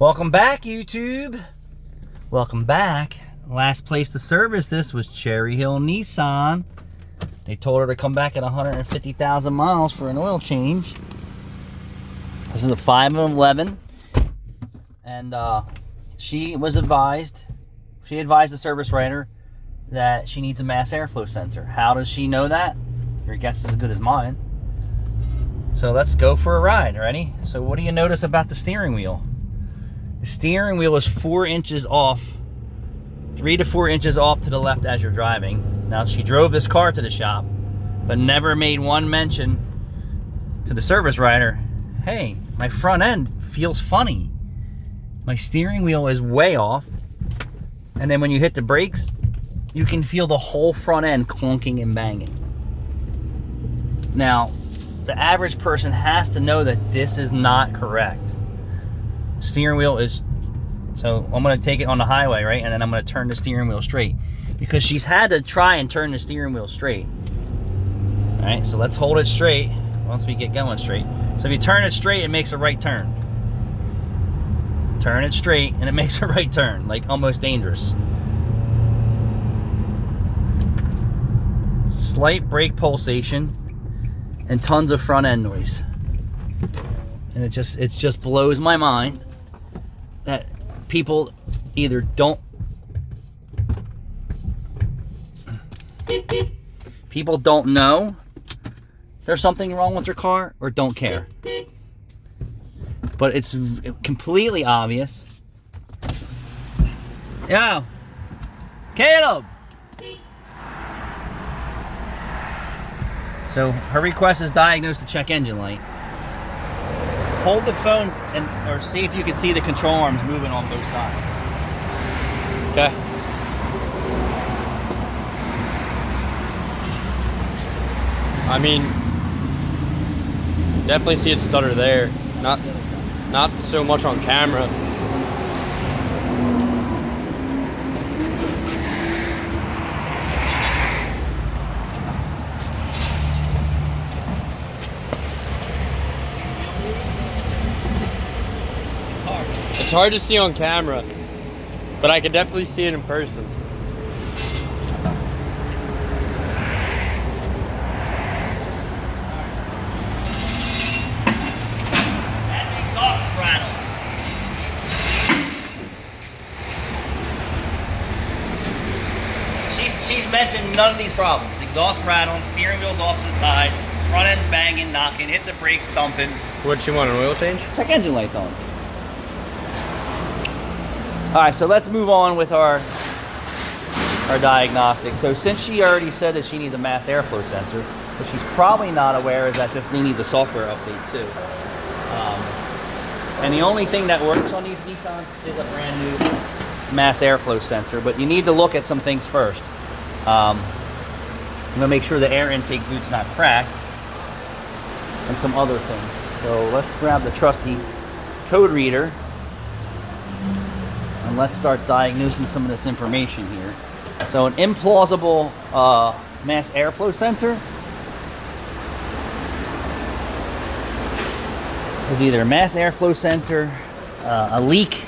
Welcome back, YouTube. Welcome back. Last place to service this was Cherry Hill Nissan. They told her to come back at 150,000 miles for an oil change. This is a 511, and she advised the service writer that she needs a mass airflow sensor. How does she know that? Your guess is as good as mine. So let's go for a ride. Ready? So what do you notice about the steering wheel? The steering wheel is 4 inches off, 3 to 4 inches off to the left as you're driving. Now, she drove this car to the shop, but never made one mention to the service writer, hey, my front end feels funny. My steering wheel is way off. And then when you hit the brakes, you can feel the whole front end clunking and banging. Now, the average person has to know that this is not correct. Steering wheel is, so I'm going to take it on the highway, right? And then I'm going to turn the steering wheel straight, because she's had to try and turn the steering wheel straight. All right, so let's hold it straight once we get going straight. So if you turn it straight, it makes a right turn. Turn it straight and it makes a right turn, like almost dangerous. Slight brake pulsation and tons of front end noise. And it just blows my mind that people either don't know there's something wrong with their car, or don't care. But it's completely obvious. Yo, Caleb. So her request is diagnosed to check engine light. Hold the phone or see if you can see the control arms moving on both sides. Okay. I mean, definitely see it stutter there. Not so much on camera. It's hard to see on camera, but I can definitely see it in person. That exhaust rattle. She's mentioned none of these problems. Exhaust rattling, steering wheel's off to the side, front end's banging, knocking, hit the brakes thumping. What'd she want, an oil change? Check engine lights on. All right, so let's move on with our diagnostic. So since she already said that she needs a mass airflow sensor, what she's probably not aware is that this thing needs a software update too. And the only thing that works on these Nissans is a brand new mass airflow sensor, but you need to look at some things first. I'm gonna make sure the air intake boot's not cracked and some other things. So let's grab the trusty code reader. And let's start diagnosing some of this information here. So an implausible mass airflow sensor is either a mass airflow sensor, a leak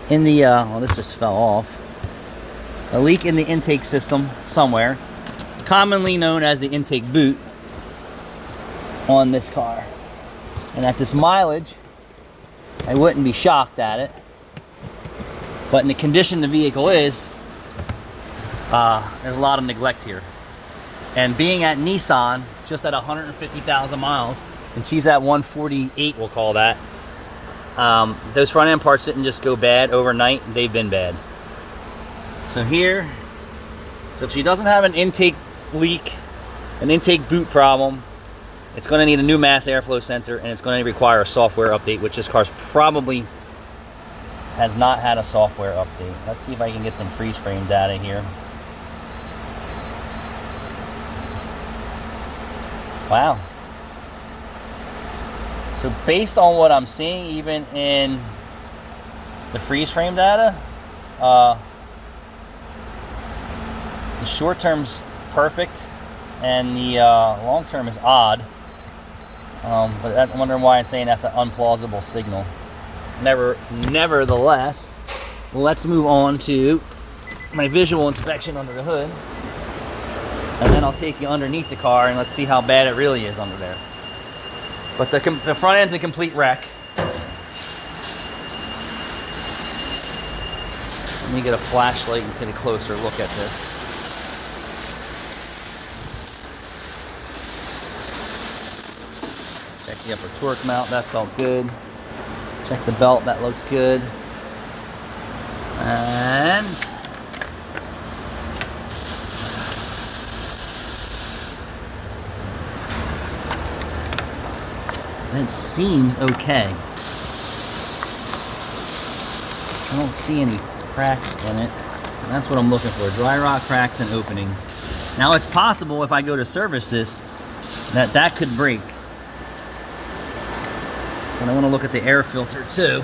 in the, well, this just fell off. A leak in the intake system somewhere, commonly known as the intake boot on this car. And at this mileage, I wouldn't be shocked at it. But in the condition the vehicle is, there's a lot of neglect here. And being at Nissan, just at 150,000 miles, and she's at 148, we'll call that, those front end parts didn't just go bad overnight, they've been bad. So here, so if she doesn't have an intake leak, an intake boot problem, it's going to need a new mass airflow sensor, and it's going to require a software update, which this car's probably has not had a software update. Let's see if I can get some freeze frame data here. Wow. So based on what I'm seeing, even in the freeze frame data, the short term's perfect and the long term is odd. But I'm wondering why I'm saying that's an unplausible signal. Nevertheless, let's move on to my visual inspection under the hood. And then I'll take you underneath the car and let's see how bad it really is under there. But the front end's a complete wreck. Let me get a flashlight and take a closer look at this. Check the upper torque mount, that felt good. Check the belt, that looks good. And it seems okay. I don't see any cracks in it. And that's what I'm looking for, dry rot cracks and openings. Now it's possible if I go to service this, that could break. And I want to look at the air filter too.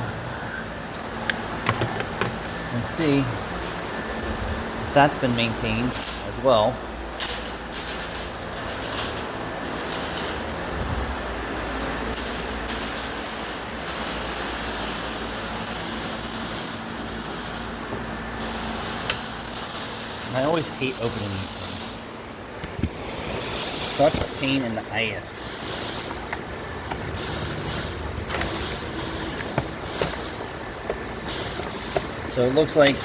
And see if that's been maintained as well. I always hate opening these things. Such a pain in the ass. So it looks like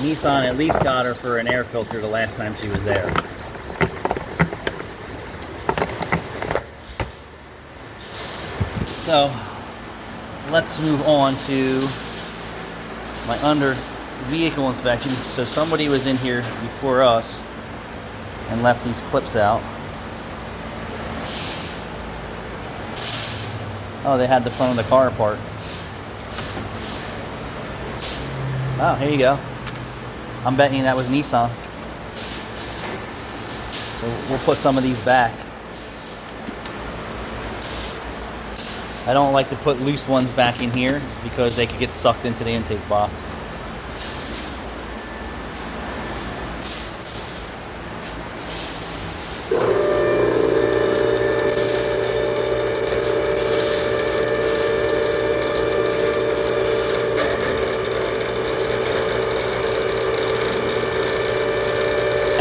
Nissan at least got her for an air filter the last time she was there. So let's move on to my under vehicle inspection. So somebody was in here before us and left these clips out. Oh, they had the front of the car apart. Oh, here you go. I'm betting that was Nissan. So we'll put some of these back. I don't like to put loose ones back in here because they could get sucked into the intake box.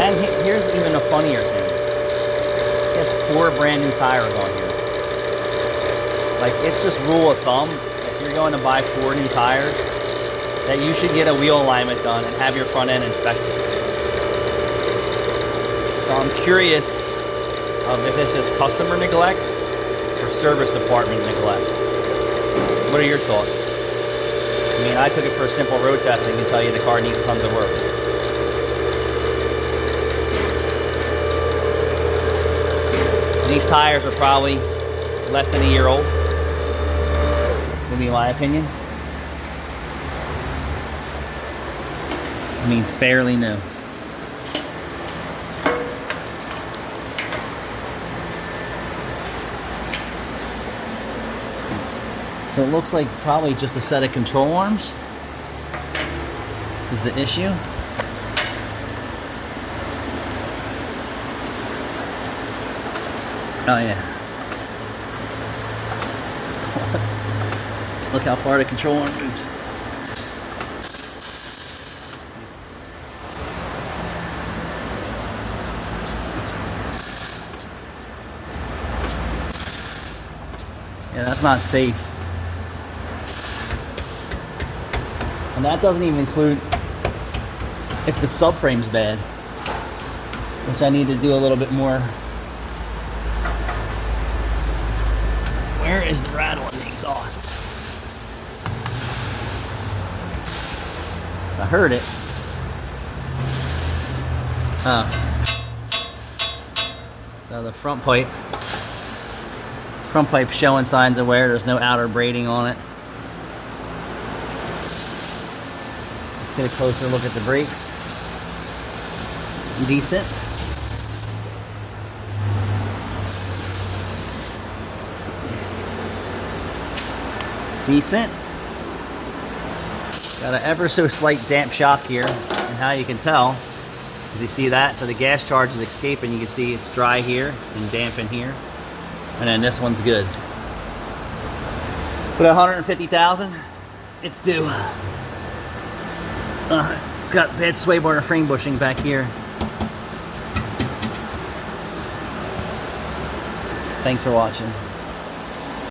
And here's even a funnier thing. There's 4 brand new tires on here. Like, it's just rule of thumb, if you're going to buy 4 new tires, that you should get a wheel alignment done and have your front end inspected. So I'm curious if this is customer neglect or service department neglect. What are your thoughts? I mean, I took it for a simple road test and I can tell you the car needs tons of work. And these tires are probably less than a year old, would be my opinion. I mean, fairly new. So it looks like probably just a set of control arms is the issue. Oh yeah. Look how far the control arm moves. Yeah, that's not safe. And that doesn't even include if the subframe's bad, which I need to do a little bit more. Where is the rattle in the exhaust? I heard it. Oh. So the front pipe showing signs of wear. There's no outer braiding on it. Let's get a closer look at the brakes. Decent. Decent. Got an ever so slight damp shock here, and how you can tell is you see that, so the gas charge is escaping. You can see it's dry here and damp in here, and then this one's good. But 150,000, it's due. It's got bad sway bar and frame bushing back here. Thanks for watching.